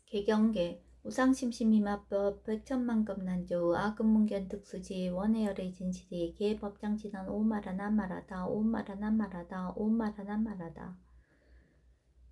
개경계 우상심심이마법 백천만급난조 아금문견 특수지 원해열의 진실이 개법장진한 오마라난마라다 오마라난마라다 오마라난마라다.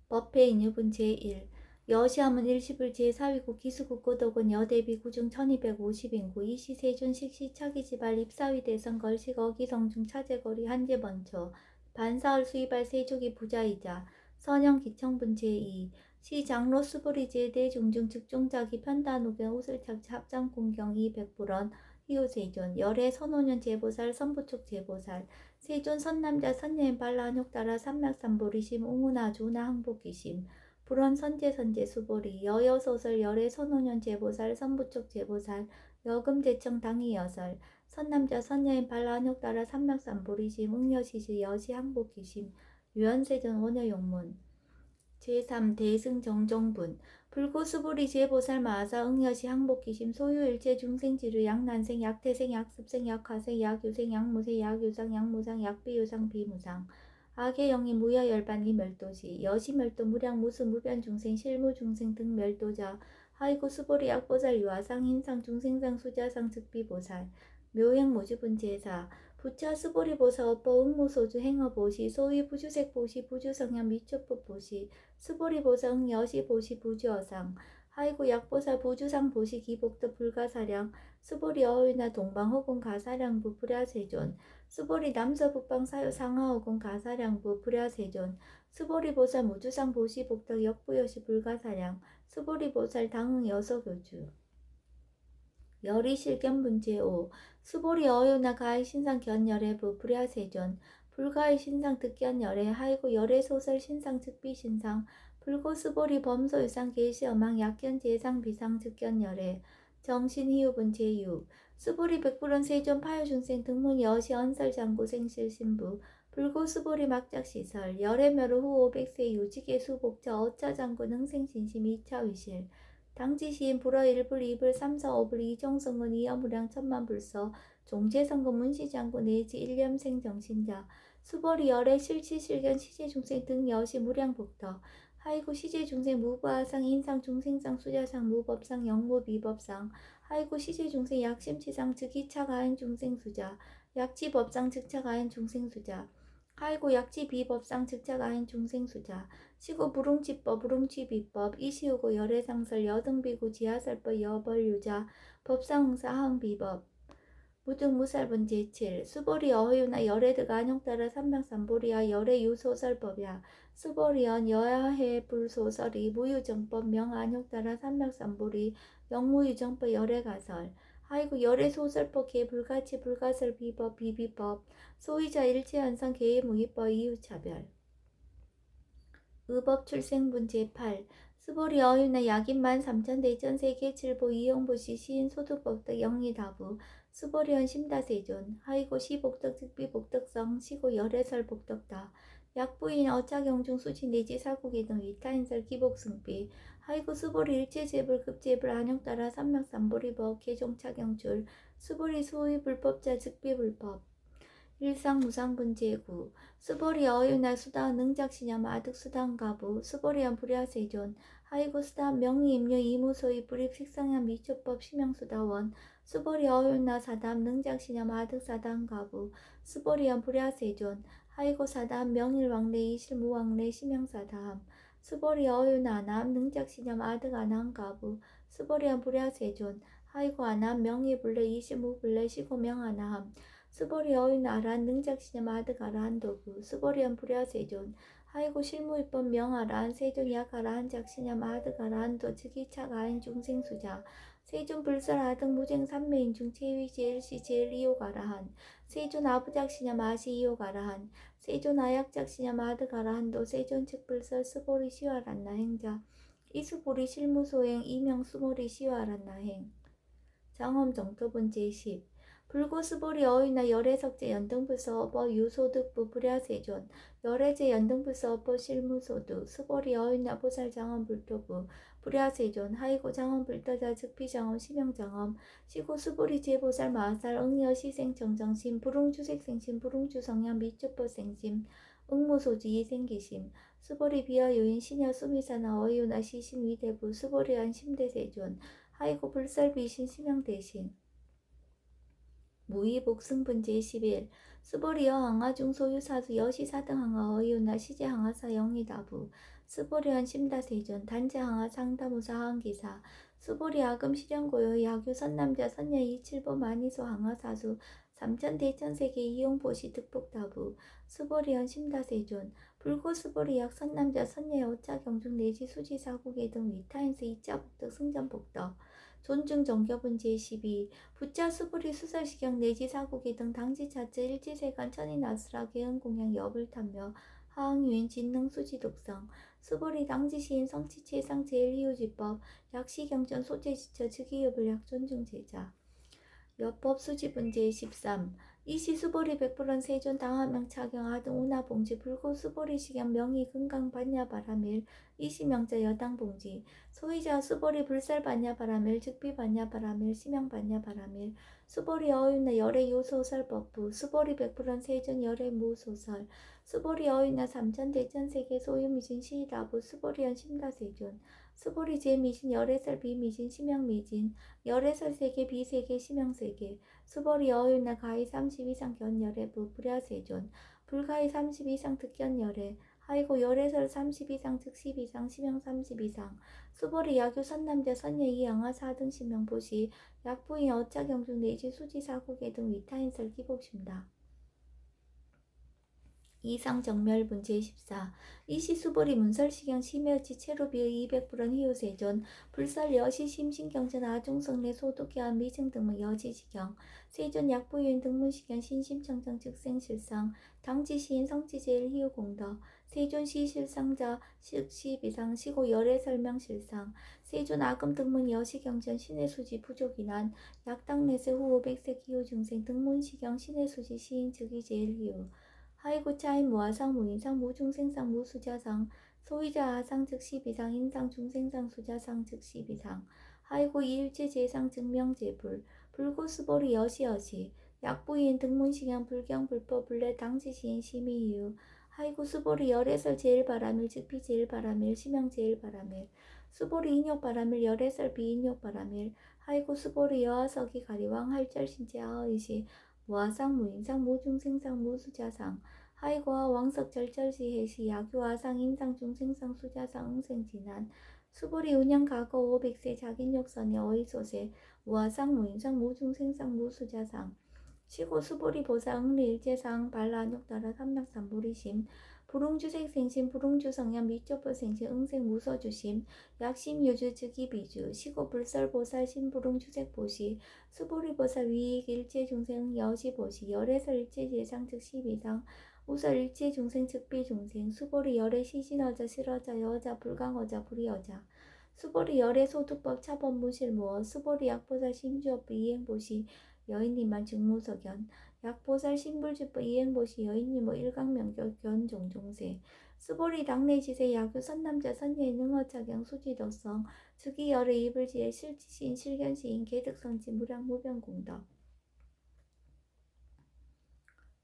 법회인유분 제1 여시함은 일시불 제4위국 기수국 고덕은 여대비 구중 1250인구 이시세존 식시차기지발 입사위 대선 걸식 어기성중 차제거리 한제번처 반사월 수이발 세족이 부자이자 선영 기청분 제2 시장로 수보리 제대 중중 즉종자기 편단우경 우슬착 합장공경 200불원 희우세존 열애 선오년 제보살 선부촉 제보살 세존 선남자 선여인 발라한욕 따라 삼맥삼보리심 웅우나 주나 항복기심 불원 선제 수보리 여여소설 열애 선오년 제보살 선부촉 제보살 여금제청 당이여설 선남자 선여인 발라한욕 따라 삼맥삼보리심 웅여시시 여시 항복기심 유연세존 원여용문 제3 대승 정종분 불고수보리 제보살 마사 응여시 항복기심 소유일체 중생지류 약난생 약태생 약습생 약화생 약유생 약무생 약유상 약무상 약비유상 비무상 악의영이 무야열반이 멸도시 여시멸도 무량 무수 무변중생 실무중생 등 멸도자 하이고 수보리 약보살 유아상 hin상 중생상 수자상 즉비보살 묘행 무주분 제사 부처 수보리 보사 업보 응무소주 행어보시 소위 부주색 보시 부주성향 미초법 보시 수보리 보성 여시 보시 부주어상 하이고 약보사 부주상 보시 기복도 불가사량 수보리 어휘나 동방호군 가사량부 불야세존 수보리 남서북방 사유 상하호군 가사량부 불야세존 수보리 보살 무주상 보시 복덕 역부여시 불가사량 수보리 보살 당응 여서교주 열이 실견분 제5 수보리 어유나 가의 신상 견열애부 불야세존 불가의 신상 득견열애 하이고 열애 소설 신상 즉비 신상 불고 수보리 범소유상 계시어망 약견 제상 비상 즉견열애 정신희우분 제6 수보리 백불원 세존 파유중생 등문 여시 언설 장고 생실 신부 불고 수보리 막작시설 열애멸호 후 500세 유직의 수복자 어차장군 흥생신심 2차 위실 당지시인 불어 1불 2불 3, 4, 5불 이정성은 이여무량 천만불서 종제성금 문시장군 내지 일념생 정신자 수벌이 열애 실치실견 시제중생 등 여시 무량복덕 하이고 시제중생 무부하상 인상 중생상 수자상 무법상 영무비법상 하이고 시제중생 약심치상 즉이차가인 중생수자 약지법상 즉차가인 중생수자 하이고 약지비법상 즉차가인 중생수자 시고 부릉치법 부릉치비법 이시우고 열애상설 여등비구 지하설법 여벌유자 법상응사 하응비법 무등무살분 제7 수보리 어유나 열애드가 안용따라 삼명삼보리야 열애유소설법야 수보리언 여야해 불소설이 무유정법 명안용따라 삼명삼보리 영무유정법 열애가설 하이고 열애소설법 개불가치 불가설 비법 비비법 소위자 일체현상 개의무기법 이유차별 의법 출생분 제8 수보리 어유나 약인만 3천대전 세계칠보 이용보시 시인 소득복덕 영리다부 수보리언 심다세존 하이고 시복덕 즉비복덕성 시고 열애설 복덕다 약부인 어차경중 수치 내지 사국이 등 위타인설 기복승비 하이고 수보리 일체제불 급제불 안용따라 삼맥삼보리법 개종차경줄 수보리 소위 불법자 즉비불법 일상무상분 제9 수보리 어유나 수다은 능작시념 아득수다은가부 수보리언 불야세존 하이고 수다은 명의임료 이무소의 불입식상한 미초법 심형수다원 수보리 어유나 사담 능작시념 아득사다은가부 수보리언 불야세존 하이고 사담 명일왕래 이실무왕래 심형사다함 수보리 어유나 남 능작시념 아득아나은가부 수보리언 불야세존 하이고 아남 명의불래 이실무불래 시고명하나함 수보리 어윈 아란 능작시념 아득아라한 도구 수보리언 불야세존 하이고 실무입법 명아라한 세존 약아라한 작시념 아득아라한 도 즉이차가인 중생수자 세존 불설 아득 무쟁 삼매인 중 체위 제일시 제일 이호가라한 세존 아부작시념 아시 이호가라한 세존 아약작시념 아득아라한 도 세존 측불설 수보리 시와란나 행자 이수보리 실무소행 이명 수보리 시와란나 행 장엄 정토분 제10 불고수보리 어휘나 열애석제 연등부서업 유소득부 불야세존 열애제 연등부서업 실무소득 수보리 어휘나 보살장엄 불토부 불야세존 하이고 장엄 불떠자 즉비장엄 심형장엄 시고 수보리 제보살 마살 응여 시생정정심 불응주색생심 불응주성향 미초법생심 응무소지 생기심 수보리 비하요인 신여 수미사나 어이유나 시신 위대부 수보리한 심대세존 하이고 불설비신 심양대신 무의복승분 제11 스보리여 항하중 소유사수 여시사등항하 어이유나 시제항하사 영이다부 스보리현 심다세존 단제항하 상다무사 항기사 스보리 아금 실현고요 야규 선남자 선녀 이칠보 마니소 항하사수 삼천대천세계 이용보시 득복다부 스보리현 심다세존 불고 스보리약 선남자 선녀 오차경중 내지 수지사국의 등 위타인스 이자복덕 승전복덕 존중 정겨분 제12 부자 수부리 수설시경 내지 사국이 등 당지자체 일지세간 천인아수라 개은공양 여불탐며 하항유인 진능 수지독성 수부리 당지시인 성치체상 제일희우지법 약시경전 소재지처 즉위여불 약존중제자 여법 수지분 제13 이시 수보리 백불원 세존 당하명 차경 아등 운하봉지 불고 수보리 시경 명의 금강 반야 바라밀 이시 명자 여당 봉지 소위자 수보리 불살 반야 바라밀 즉비 반야 바라밀 시명 반야 바라밀 수보리 어윤나 열애 요소설 법부 수보리 백불원 세존 열애 무소설 수보리 어윤나 삼천대천세계 소유미진 시다부 수보리연 심다세존 수보리 제미진 열애설 비미진 시명미진 열애설세계 비세계 시명세계 수보리 어윤나 가히 30 이상 견열애 불야세존 불가히 30 이상 득견열애 하이고 열애설 30 이상 즉십 이상 시명 30 이상 수보리 야규 선남자 선녀 이양하 4등 시명보시 약부인 어차경중 내지 수지사국의 등 위타인설 기복심다. 이상 정멸분 제14 이시 수보리 문설시경 심여지 체로비의 200불원 희요세존 불설 여시 심신경전 아중성내 소독교한 미증 등문 여지시경 세존 약부유인 등문시경 신심청정 즉생실상 당지시인 성지제일 희요공덕 세존 시실상자 식시비상 시고 열애 설명실상 세존 아금 등문 여시경전 신의수지 부족이난 약당내세 후 500세 기호중생 등문시경 신의수지 시인 즉위 제일 희요 하이고 차인 무아상 무인상 무중생상 무수자상 소위자 하상 즉시 비상 인상 중생상 수자상 즉시 비상 하이고 이일체 제상 증명제불 불고수보리 여시여시 약부인 등문시경 불경 불법 불례 당지시인 심의이유 하이고 수보리 열애설 제일바라밀 즉비 제일바라밀 시명 제일바라밀 수보리 인욕바라밀 열애설 비인욕바라밀 하이고 수보리 여하석이 가리왕 할절신체 하의시 무아상 무인상 무중생상 무수자상 하이고와 왕석 절절시 해시 야규화상 인상 중생상 수자상 응생진한 수보리 운영 과거 500세 자긴욕선의 어이소세 무아상 무인상 무중생상 무수자상 시고 수보리 보사 응리일제상 발라안욕따라 삼맥삼보리심 불웅주색생심 불웅주성냥 미적보생심 응생무서주심 약심유주 즉이비주 시고 불설보살 신불웅주색보시 수보리보사 위익 일체중생 여시보시 열애설 일체제상 즉시비상 우설 일체중생 즉비중생 수보리 열애 시신어자 실어자 여자 불강어자 불이어자 수보리 열애 소득법 차법 무실무어 수보리 약보살 심주업부 이행보시 여인님만 증무석연 약보살 신불주법 이행보시 여인님의 일강명격 견종종세 수보리 당내지세 야규 선남자 선녀의 능어차경 수지덕성 즉위열의 이불지의 실지시인 실견시인 개득성지 무량무변공덕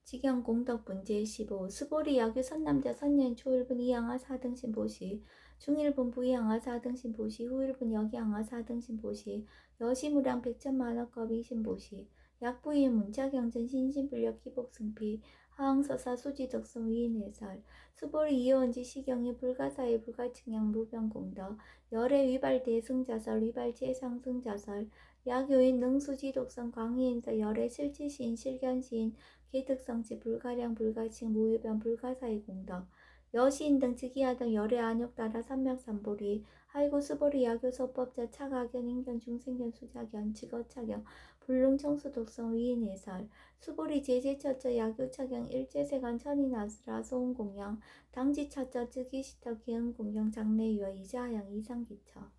직영공덕분 제15 수보리 야규 선남자 선녀인 초일분 이양하 4등신 보시 중일분 부이양하 4등신 보시 후일분 여기양하 4등신 보시 여시무량 백천만원급 이신 보시 약부인 문자경전 신신불력 기복승피 하항서사 수지덕성 위인해설 수보리 이어원지 시경이 불가사의 불가측량 무변공덕 열애 위발 대승자설 위발 재상승자설 약요인 능수지독성 광희인서 열애 실지시인 실견시인 개득성지 불가량 불가칭 무유변 불가사의 공덕 여시인 등 즉위하던 열애 안욕따라 삼맥삼보리 하이고 수보리 야교서법자 차가견 인견 중생견 수자견 직어차경 불능청수독성 위인해설 수보리 제제처처 야교차경 일제세간 천인아수라 소음공양 당지처처 즉위시터 기흥공영 장래유어 이자하양 이상기처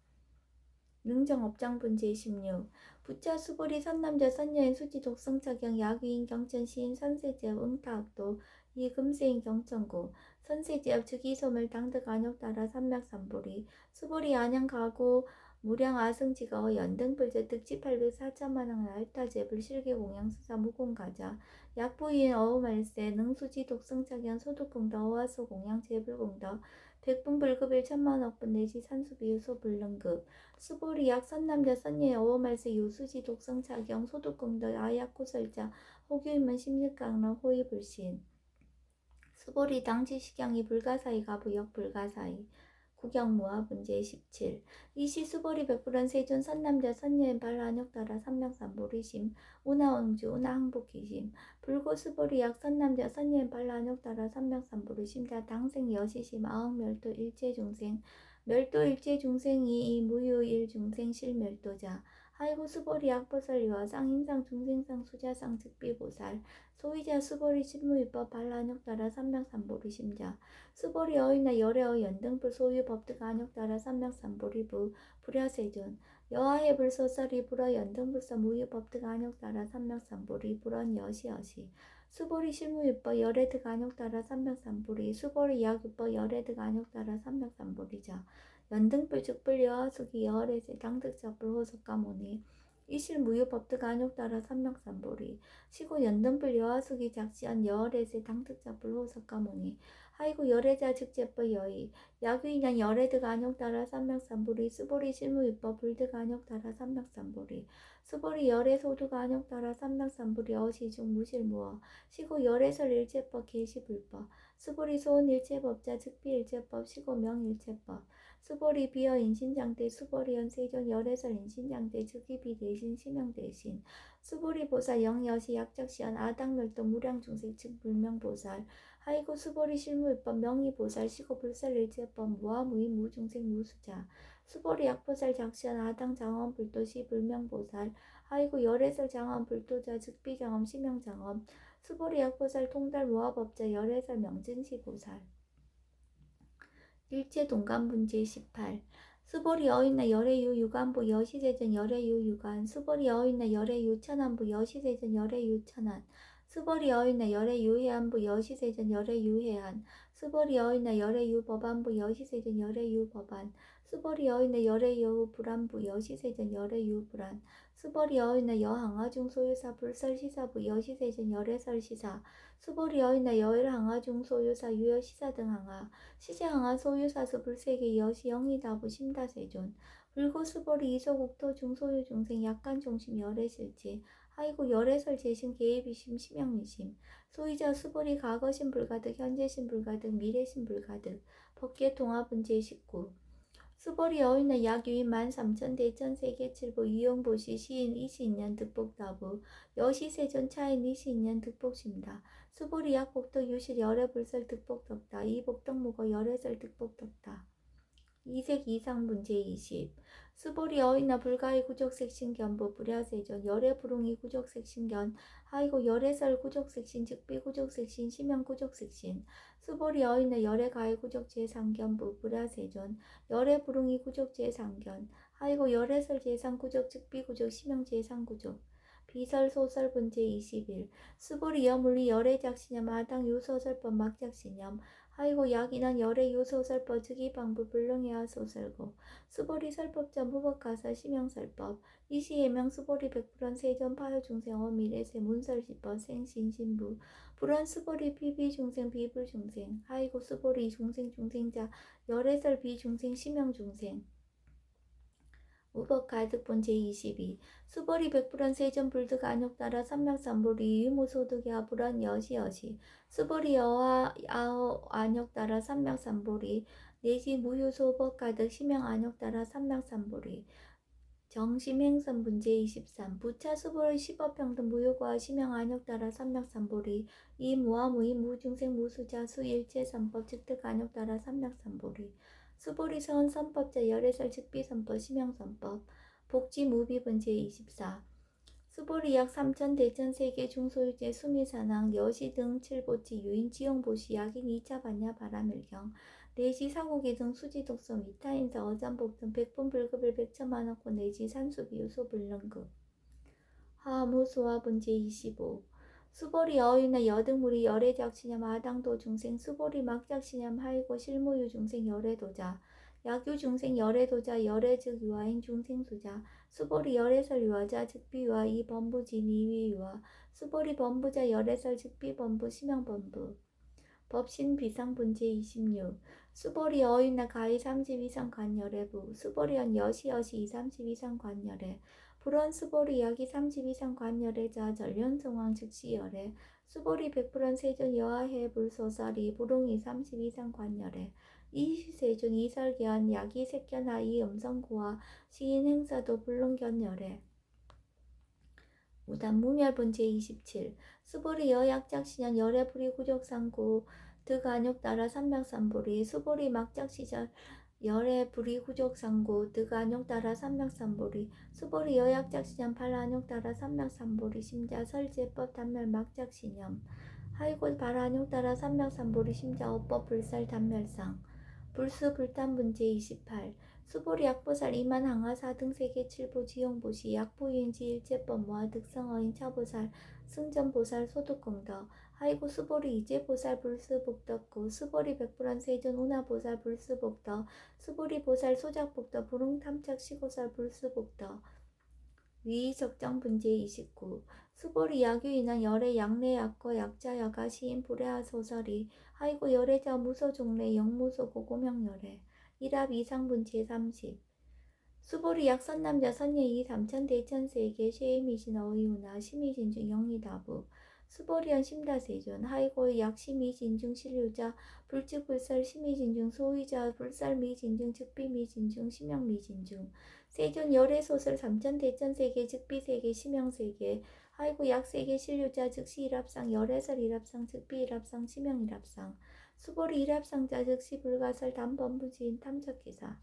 능정업장분 제16 부차 수보리 선남자 선녀인 수지 독성차경 야귀인 경천 시인 선세제업 응타학도 이금세인 경천구 선세제업 즉위소멸 당득 안욕따라 삼맥삼보리 수보리 안양 가구 무량 아승지가 연등불제 득지 804천만원 알타제불 실계공양수사 무공가자 약부인 어우말세 능수지 독성착연 소득공더 어와소 공양제불공더 백분불급 1천만억분 내지 산수비유소 불능급 수보리 약 선남자 선예 어우말세 유수지 독성착연 소득공더 아약고설자 호규인문 심리강론 호위불신 수보리 당지식양이 불가사의 가부역 불가사의 구경모아 문제 17 이시 수보리 백불원 세존 선남자 선여인 발한역 따라 삼명삼보리심 운하왕주 운하항복기심 불고 수보리 약 선남자 선여인 발한역 따라 삼명삼보리심 다 당생 여시심 아흥멸도 일체중생 멸도 일체중생이 이 무유일중생 실멸도자 하이고 수보리 약보살리와 쌍인상 중생상 수자상 즉비보살 소위자 수보리 실무위법 발란역 따라 삼명삼보리 심자 수보리 어이나 열애어 연등불 소유 법득 안역 따라 삼명삼보리부 불야세존 여하의 불소설이 불어 연등불서 무유 법득 안역 따라 삼명삼보리 불언 여시여시 수보리 실무위법 열애득 안역 따라 삼명삼보리 수보리 약위법 열애득 안역 따라 삼명삼보리자 연등불 즉불 여하수기 여하래제 당득자불 호석가모니 이실 무유 법득 안역 따라 삼명삼보리 시고 연등불 여하수기 작시한 여하래제 당득자불 호석가모니 하이고 열애자 즉제법 여의 야귀인양 열애득 안역 따라 삼명삼보리 수보리 실무위법 불득 안역 따라 삼명삼보리 수보리 열애소득 안역 따라 삼명삼보리 어시중 무실무어 시고 열애설 일체법 계시불법 수보리 소원 일체법자 즉비일체법 시고 명일체법 수보리 비어 인신장대 수보리 연세존 열애설 인신장대 즉기비 대신 심형 대신 수보리 보살 영여시 약작시한 아당멸도 무량중생 즉 불명보살 하이고 수보리 실무위법 명의보살 시고 불살일체법 무아무이 무중생 무수자 수보리 약보살 작시한 아당 장엄 불도시 불명보살 하이고 열애설 장엄 불도자 즉비장엄 심형장엄 수보리 약보살 통달 무아법자 열애설 명진시보살 일체 동간문제 18 수보리 어인나 열애유 유간부 여시세전 열애유 유간 수보리 어인나 열애유 천안부 여시세전 열애유 천안 수보리 어인나 열애유 해안부 여시세전 열애유 해안 수보리 어인나 열애유 법안부 여시세전 열애유 법안 수보리 어인나 열애유 불안부 여시세전 열애유 불안 수보리 어인나 여항아중 소유사 불설시사부 여시세전 열애설시사 수보리 어인나 여일항아중 소유사 유여시사 등 항아 시제항아 소유사수 불세계 여시 영이다부 심다세존 불고수보리 이소국토 중소유 중생 약간 중심 열애실지 하이고 열애설 재신 계획이심 심형미심 소유자 수보리 과거신 불가득 현재신 불가득 미래신 불가득 법계 통합문제 19 수보리 어인나 약유인 13,000 대천세계 칠부 이용보시 시인 이시인년 득복다부 여시세존 차인 이시인년 득복심다 수보리 약복덕 유실 열애불설 득복덕다 이복덕무거 열애설 득복덕다 이색 이상 문제 20 수보리 어인나 불가의 구족색신견부 불야세존 열애불웅이 구족색신견 하이고 열애설 구족색신 즉비구족색신 심형구족색신 수보리 어인나 열애가의 구족제상견부 불야세존 열애불웅이 구족제상견 하이고 열애설 제상구족 즉비구족 심형제상구족 비설 소설 문제 21 수보리 여물리 열애작신염 아당 유소설법 막작신염 하이고 약인한 열애 유소설법 즉이방부 불능해야 소설고 수보리 설법자 무법가사 심형설법 이시예명 수보리 백불원 세전 파효중생 어미래세 문설시법 생신신부 불원 수보리 비비중생 비불중생 하이고 수보리 중생중생자 열애설 비중생 심형중생 우법가득본 제22 수보리 백불원 세전 불득 안욕 따라 삼명삼보리 유무소득이 아불원 여시여시 수보리 여하 아호 안욕 따라 삼명삼보리 내지 무효소법가득 심형 안욕 따라 삼명삼보리 정심행선 문제 23 부차 수보리 시법평등 무효과 심형 안욕 따라 삼명삼보리 이 무아무이 무중생 무수자 수일체선법 즉득 안욕 따라 삼명삼보리 수보리 서원 선법자 열애설 즉비선법 심형선법 복지무비분 제24 수보리 약 3천 대천세계 중소유제 수미산항 여시 등 칠보치 유인 지용보시 약인 2차 반야 바라밀경 내지 사고계 등 수지독성 위타인사 어잠복 등 백분불급을 100천만원권 내지 산수비유 소불능급 하무소화분 제25 수보리 어이나 여등무리 열애작신염 아당도 중생 수보리 막작신염 하이고 실무유 중생 열애도자 야규 중생 열애도자 열애즉 유아인 중생수자 수보리 열애설 유아자 즉비유아 이범부진 이위유아 수보리 범부자 열애설 즉비범부 심형범부 법신 비상분제 26 수보리 어인나 가히 30 이상 관열애부 수보리언 여시 2, 30 이상 관열애 불원 수보리 야기 30 이상 관열애자 전련성왕 즉시열애 수보리 백불원 세존 여하해 불소설이 불웅이 30 이상 관열애 이시세존 이설견 야기 색견하 이 음성고와 시인 행사도 불능견열애 우단 무멸본 제27 수보리 여약작시년 열애불이 구족상구 득안욕 따라 삼백삼보리 수보리 막작시절 열애불이 구족상구 득안욕 따라 삼백삼보리 수보리 여약작시년 발안욕 따라 삼백삼보리 심자 설제법 단멸 막작시념 하이고 발안욕 따라 삼백삼보리 심자 어법 불살 단멸상 불수 불탄분제 28 수보리 약보살 이만 항하사 등 세계 칠보 지용보시 약보유인지 일제법모아 득성어인 차보살 승전보살 소득공덕 하이고 수보리 이제보살 불수복덕구 수보리 백불원 세존 운하보살 불수복덕 수보리 보살 소작복덕 불응탐착 시고살 불수복덕 위적정분제 29 수보리 야규인한 열애 양례 약거 약자 여가 시인 불애하 소설이 하이고 열애자 무소종례 영무소 고고명열애 일합 이상분제 30 수보리 약선남자 선예이 삼천대천세계 쉐이미신 어이우나 심의진중 영리다부 수보리언 심다세존 하이고 약심이진중 신류자 불측불설 심의진중 소의자 불설미진중 즉비미진중 심영미진중 세존 열애소설 삼천대천세계 즉비세계 심영세계 하이고 약세계 신류자 즉시 일합상 열애설 일합상 즉비 일합상 심영 일합상 수보리 일합상자 즉시 불가설 담범부지인 탐척기사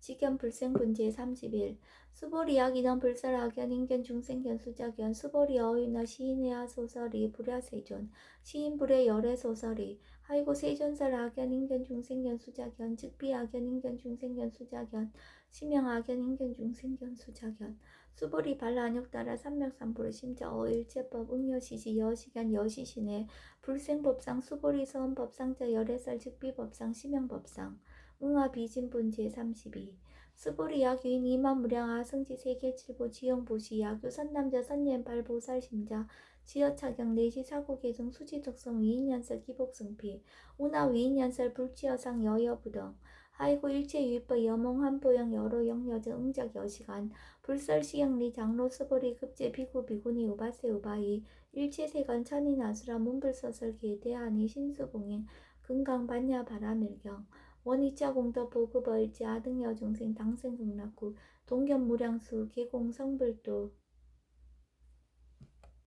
직견 불생분제 31 수보리 약인원 불설 악연 인견 중생견 수작견 수보리 어휘나 시인의 소설이 불야세존 시인 불의 열애 소설이 하이고 세존설 악연 인견 중생견 수작견 즉비 악연 인견 중생견 수작견 심영 악연 인견 중생견 수작견 수보리 발라안욕 따라 삼백삼보리 심자 어일제법 응여시시 여시견 여시신의 불생법상 수보리 서원법상자 열애설 즉비법상 심영법상 응아비진분제 32 수보리 약유인 이만무량 아승지 세계칠보 지용보시 약유 선남자 선예발 보살심자 지여차경 내시 사고계중 수지덕성 위인연설 기복승피 운하 위인연설 불치여상 여여부덩 하이고 일체유입법 여몽한보영 여로 영여정 응작 여시간 불설시영리 장로 수보리 급제 비구 비구니 우바세 우바이 일체세간 천인아수라 문불서설 계대하니 신수공인 금강반야 바라밀경 원이차 공덕 보급어일지 아등여 중생 당생극락구 동견무량수 계공성불도